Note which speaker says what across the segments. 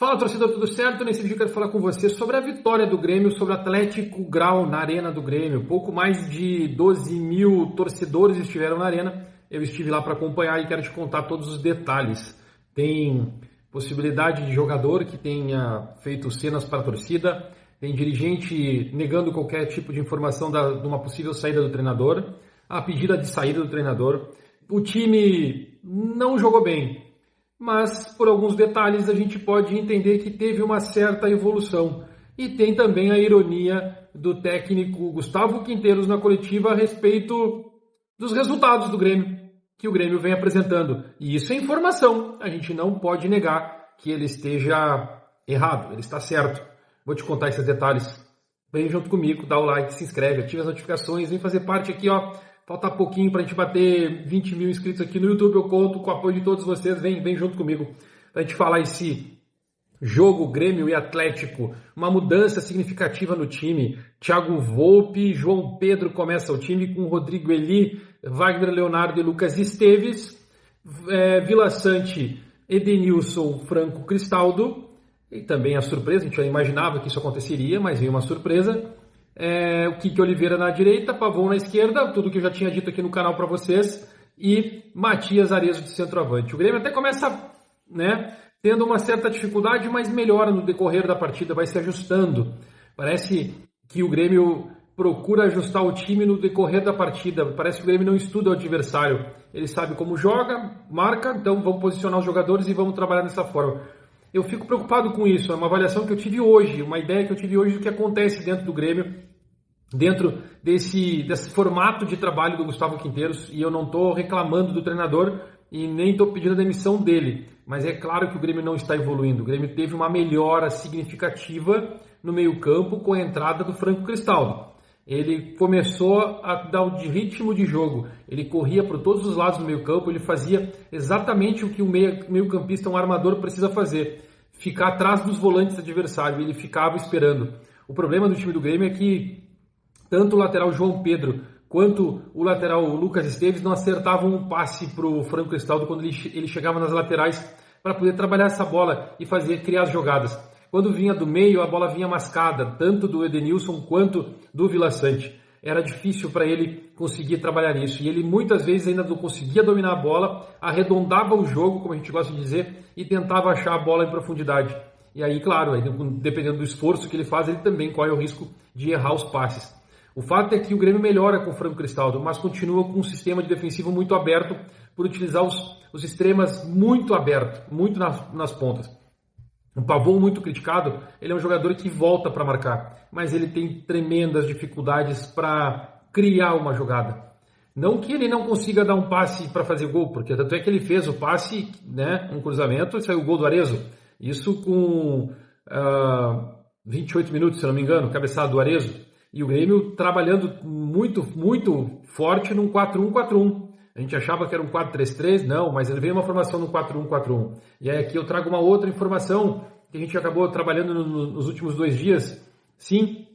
Speaker 1: Fala, torcedor, tudo certo? Nesse vídeo eu quero falar com você sobre a vitória do Grêmio sobre o Atlético Grau na Arena do Grêmio. Pouco mais de 12 mil torcedores estiveram na Arena. Eu estive lá para acompanhar e quero te contar todos os detalhes. Tem possibilidade de jogador que tenha feito cenas para a torcida, tem dirigente negando qualquer tipo de informação de uma possível saída do treinador, a pedida de saída do treinador. O time não jogou bem, mas por alguns detalhes a gente pode entender que teve uma certa evolução. E tem também a ironia do técnico Gustavo Quinteiros na coletiva a respeito dos resultados do Grêmio, que o Grêmio vem apresentando. E isso é informação, a gente não pode negar que ele esteja errado, ele está certo. Vou te contar esses detalhes. Vem junto comigo, dá o like, se inscreve, ativa as notificações, vem fazer parte aqui, ó. Falta pouquinho para a gente bater 20 mil inscritos aqui no YouTube. Eu conto com o apoio de todos vocês. Vem junto comigo para a gente falar esse jogo Grêmio e Atlético. Uma mudança significativa no time. Thiago Volpi, João Pedro começa o time com Rodrigo Eli, Wagner Leonardo e Lucas Esteves. Vila Sante, Edenilson, Franco Cristaldo. E também a surpresa, a gente já imaginava que isso aconteceria, mas veio uma surpresa. O Kiki Oliveira na direita, Pavon na esquerda, tudo que eu já tinha dito aqui no canal para vocês, e Matias Arezzo de centroavante. O Grêmio até começa, tendo uma certa dificuldade, mas melhora no decorrer da partida, vai se ajustando. Parece que o Grêmio procura ajustar o time no decorrer da partida, parece que o Grêmio não estuda o adversário, ele sabe como joga, marca, então vamos posicionar os jogadores e vamos trabalhar dessa forma. Eu fico preocupado com isso, é uma avaliação que eu tive hoje, uma ideia que eu tive hoje do que acontece dentro do Grêmio, dentro desse formato de trabalho do Gustavo Quinteiros, e eu não estou reclamando do treinador e nem estou pedindo a demissão dele, mas é claro que o Grêmio não está evoluindo. O Grêmio teve uma melhora significativa no meio-campo com a entrada do Franco Cristaldo. Ele começou a dar o ritmo de jogo, ele corria por todos os lados do meio-campo, ele fazia exatamente o que um meio-campista, um armador precisa fazer, ficar atrás dos volantes adversários, ele ficava esperando. O problema do time do Grêmio é que tanto o lateral João Pedro quanto o lateral Lucas Esteves não acertavam um passe para o Franco Cristaldo quando ele chegava nas laterais para poder trabalhar essa bola e criar as jogadas. Quando vinha do meio, a bola vinha mascada, tanto do Edenilson quanto do Vila Sante. Era difícil para ele conseguir trabalhar nisso. E ele muitas vezes ainda não conseguia dominar a bola, arredondava o jogo, como a gente gosta de dizer, e tentava achar a bola em profundidade. E aí, claro, dependendo do esforço que ele faz, ele também corre o risco de errar os passes. O fato é que o Grêmio melhora com o Franco Cristaldo, mas continua com um sistema de defensivo muito aberto, por utilizar os extremas muito abertos, muito nas pontas. O Pavon, muito criticado, ele é um jogador que volta para marcar, mas ele tem tremendas dificuldades para criar uma jogada. Não que ele não consiga dar um passe para fazer gol, porque tanto é que ele fez o passe, um cruzamento, e saiu o gol do Arezzo. Isso com 28 minutos, se não me engano, cabeçada do Arezzo. E o Grêmio trabalhando muito, muito forte num 4-1-4-1. A gente achava que era um 4-3-3, não, mas ele veio uma formação no 4-1-4-1. E aí aqui eu trago uma outra informação que a gente acabou trabalhando nos últimos 2 dias. Sim,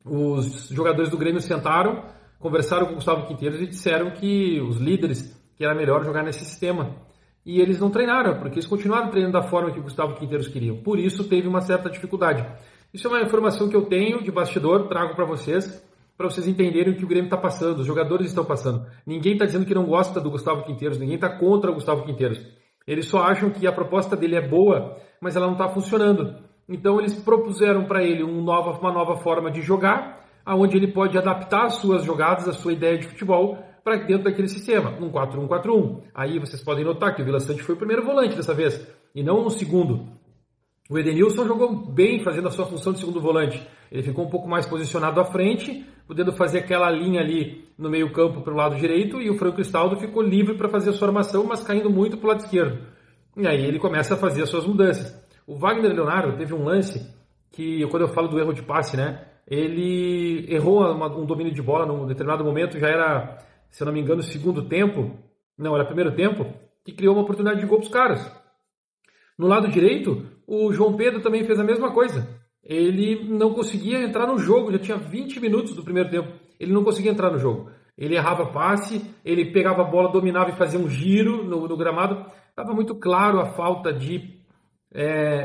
Speaker 1: os jogadores do Grêmio sentaram, conversaram com o Gustavo Quinteiros e disseram que os líderes, que era melhor jogar nesse sistema. E eles não treinaram, porque eles continuaram treinando da forma que o Gustavo Quinteiros queria. Por isso teve uma certa dificuldade. Isso é uma informação que eu tenho de bastidor, trago para vocês entenderem o que o Grêmio está passando, os jogadores estão passando. Ninguém está dizendo que não gosta do Gustavo Quinteiros, ninguém está contra o Gustavo Quinteiros. Eles só acham que a proposta dele é boa, mas ela não está funcionando. Então eles propuseram para ele uma nova forma de jogar, onde ele pode adaptar as suas jogadas, a sua ideia de futebol, para dentro daquele sistema, um 4-1-4-1. Aí vocês podem notar que o Vila Sante foi o primeiro volante dessa vez, e não o segundo. O Edenilson jogou bem fazendo a sua função de segundo volante. Ele ficou um pouco mais posicionado à frente, podendo fazer aquela linha ali no meio campo para o lado direito, e o Franco Cristaldo ficou livre para fazer a sua armação, mas caindo muito para o lado esquerdo. E aí ele começa a fazer as suas mudanças. O Wagner Leonardo teve um lance que, quando eu falo do erro de passe, ele errou um domínio de bola num determinado momento, já era, se eu não me engano, segundo tempo, não, era primeiro tempo, que criou uma oportunidade de gol para os caras. No lado direito, o João Pedro também fez a mesma coisa. Ele não conseguia entrar no jogo, já tinha 20 minutos do primeiro tempo. Ele não conseguia entrar no jogo. Ele errava passe, ele pegava a bola, dominava e fazia um giro no gramado. Estava muito claro a falta de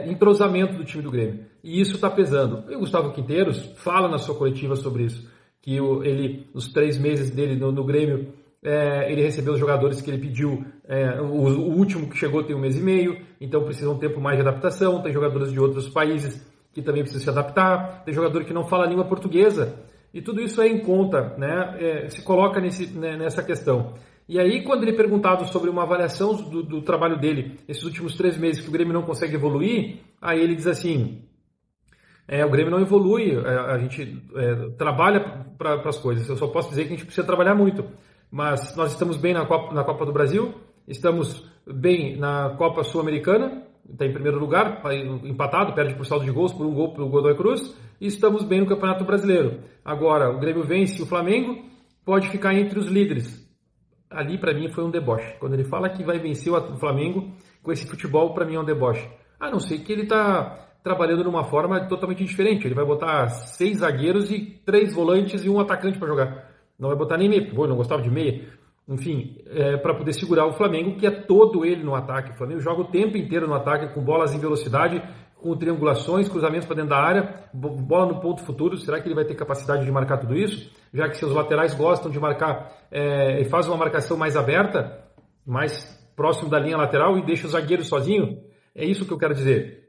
Speaker 1: entrosamento do time do Grêmio. E isso está pesando. E o Gustavo Quinteiros fala na sua coletiva sobre isso, que ele, os 3 meses dele no Grêmio, ele recebeu os jogadores que ele pediu. O último que chegou tem 1 mês e meio, então precisa um tempo mais de adaptação. Tem jogadores de outros países que também precisam se adaptar. Tem jogador que não fala a língua portuguesa. E tudo isso é em conta, né? Se coloca nessa questão. E aí, quando ele é perguntado sobre uma avaliação do trabalho dele, esses últimos 3 meses que o Grêmio não consegue evoluir, aí ele diz assim, o Grêmio não evolui, a gente trabalha para as coisas. Eu só posso dizer que a gente precisa trabalhar muito. Mas nós estamos bem na Copa do Brasil, estamos bem na Copa Sul-Americana, está em primeiro lugar, empatado, perde por saldo de gols, por 1 gol para o Godoy Cruz, e estamos bem no Campeonato Brasileiro. Agora, o Grêmio vence o Flamengo, pode ficar entre os líderes. Ali, para mim, foi um deboche. Quando ele fala que vai vencer o Flamengo com esse futebol, para mim é um deboche. A não ser que ele está trabalhando de uma forma totalmente diferente. Ele vai botar 6 zagueiros e 3 volantes e 1 atacante para jogar. Não vai botar nem meia, porque eu não gostava de meia. Enfim, para poder segurar o Flamengo, que é todo ele no ataque. O Flamengo joga o tempo inteiro no ataque, com bolas em velocidade, com triangulações, cruzamentos para dentro da área, bola no ponto futuro. Será que ele vai ter capacidade de marcar tudo isso? Já que seus laterais gostam de marcar, e faz uma marcação mais aberta, mais próximo da linha lateral e deixa o zagueiro sozinho? É isso que eu quero dizer.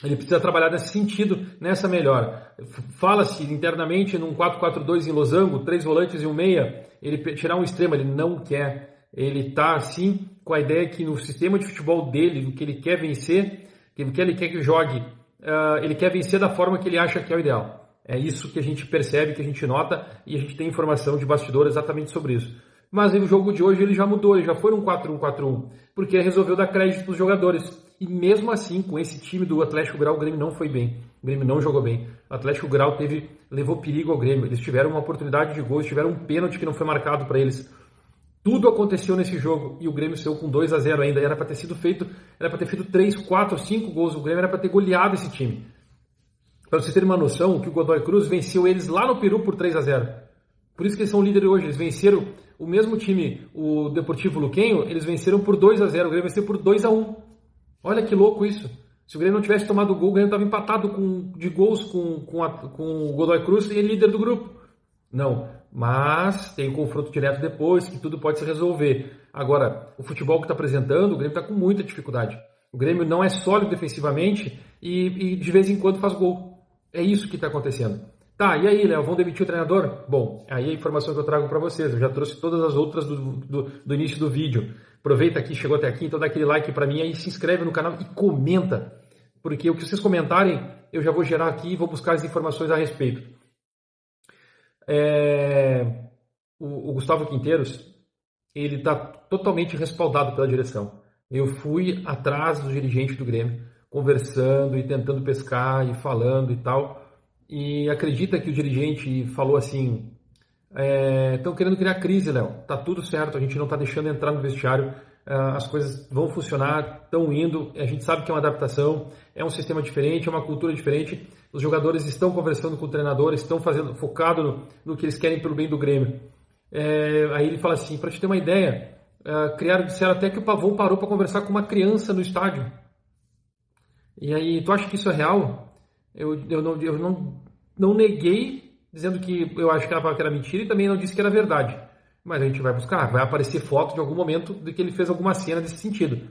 Speaker 1: Ele precisa trabalhar nesse sentido, nessa melhora. Fala-se internamente num 4-4-2 em losango, 3 volantes e 1 meia, ele tirar um extremo, ele não quer. Ele está, sim, com a ideia que no sistema de futebol dele, no que ele quer vencer, que ele quer que jogue, ele quer vencer da forma que ele acha que é o ideal. É isso que a gente percebe, que a gente nota, e a gente tem informação de bastidor exatamente sobre isso. Mas no jogo de hoje ele já mudou, ele já foi num 4-1-4-1, porque ele resolveu dar crédito para os jogadores. E mesmo assim, com esse time do Atlético Grau, o Grêmio não foi bem. O Grêmio não jogou bem. O Atlético Grau levou perigo ao Grêmio. Eles tiveram uma oportunidade de gol, tiveram um pênalti que não foi marcado para eles. Tudo aconteceu nesse jogo e o Grêmio saiu com 2-0 ainda. Era para ter sido feito, era para ter feito 3, 4, 5 gols. O Grêmio era para ter goleado esse time. Para vocês terem uma noção, que o Godoy Cruz venceu eles lá no Peru por 3-0. Por isso que eles são líderes hoje. Eles venceram o mesmo time, o Deportivo Luquenho, eles venceram por 2-0. O Grêmio venceu por 2-1. Olha que louco isso. Se o Grêmio não tivesse tomado o gol, o Grêmio estava empatado de gols com o Godoy Cruz e é líder do grupo. Não, mas tem um confronto direto depois, que tudo pode se resolver. Agora, o futebol que está apresentando, o Grêmio está com muita dificuldade. O Grêmio não é sólido defensivamente e de vez em quando faz gol. É isso que está acontecendo. Tá, e aí, Léo, vão demitir o treinador? Bom, aí é a informação que eu trago para vocês. Eu já trouxe todas as outras do início do vídeo. Aproveita aqui, chegou até aqui, então dá aquele like para mim, aí se inscreve no canal e comenta. Porque o que vocês comentarem, eu já vou gerar aqui e vou buscar as informações a respeito. O Gustavo Quinteiros, ele está totalmente respaldado pela direção. Eu fui atrás do dirigente do Grêmio, conversando e tentando pescar e falando e tal. E acredita que o dirigente falou assim, estão querendo criar crise, Léo. Tá tudo certo, a gente não está deixando entrar no vestiário, as coisas vão funcionar, estão indo, a gente sabe que é uma adaptação, é um sistema diferente, é uma cultura diferente. Os jogadores estão conversando com o treinador, estão focado no que eles querem pelo bem do Grêmio. Aí ele fala assim, para te ter uma ideia, disseram até que o Pavão parou para conversar com uma criança no estádio. E aí, tu acha que isso é real? Eu não neguei, dizendo que eu acho que era mentira e também não disse que era verdade. Mas a gente vai buscar, vai aparecer foto de algum momento de que ele fez alguma cena nesse sentido.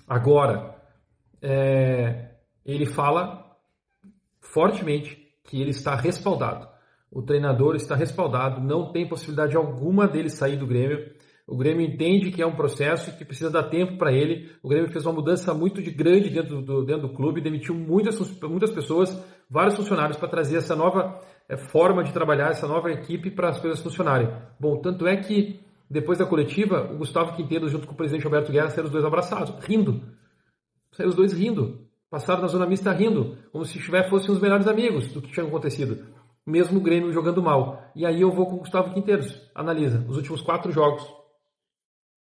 Speaker 1: Agora, ele fala fortemente que ele está respaldado. O treinador está respaldado, não tem possibilidade alguma dele sair do Grêmio. O Grêmio entende que é um processo e que precisa dar tempo para ele. O Grêmio fez uma mudança muito grande dentro do clube, demitiu muitas pessoas, vários funcionários para trazer essa nova forma de trabalhar, essa nova equipe para as coisas funcionarem. Bom, tanto é que depois da coletiva, o Gustavo Quinteiros junto com o presidente Alberto Guerra saíram os dois abraçados, rindo. Saíram os dois rindo. Passaram na zona mista rindo, como se fossem os melhores amigos do que tinha acontecido. Mesmo o Grêmio jogando mal. E aí eu vou com o Gustavo Quinteiros. Analisa, os últimos 4 jogos.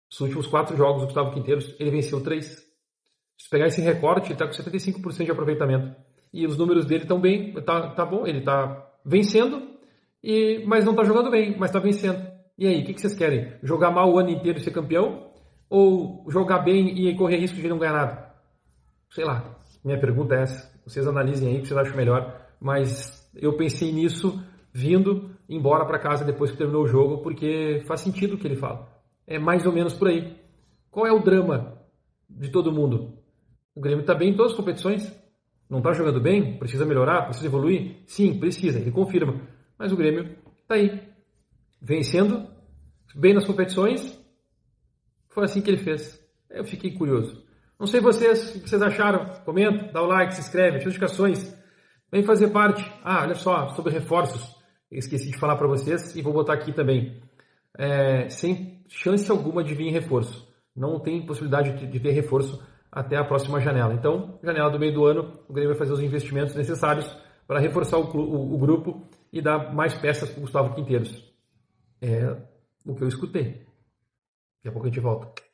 Speaker 1: Os últimos 4 jogos do Gustavo Quinteiros, ele venceu 3. Se pegar esse recorte, ele está com 75% de aproveitamento. E os números dele estão bem, tá bom, ele está vencendo, mas não está jogando bem, mas está vencendo. E aí, o que vocês querem? Jogar mal o ano inteiro e ser campeão? Ou jogar bem e correr risco de não ganhar nada? Sei lá, minha pergunta é essa. Vocês analisem aí o que vocês acham melhor, mas eu pensei nisso vindo embora para casa depois que terminou o jogo, porque faz sentido o que ele fala. É mais ou menos por aí. Qual é o drama de todo mundo? O Grêmio está bem em todas as competições. Não está jogando bem? Precisa melhorar? Precisa evoluir? Sim, precisa, ele confirma. Mas o Grêmio está aí, vencendo, bem nas competições. Foi assim que ele fez. Eu fiquei curioso. Não sei vocês, o que vocês acharam? Comenta, dá o like, se inscreve, ativa as notificações. Vem fazer parte. Ah, olha só, sobre reforços. Eu esqueci de falar para vocês e vou botar aqui também. Sem chance alguma de vir em reforço. Não tem possibilidade de ter reforço até a próxima janela. Então, janela do meio do ano, o Grêmio vai fazer os investimentos necessários para reforçar o grupo e dar mais peças para o Gustavo Quinteiros. É o que eu escutei. Daqui a pouco a gente volta.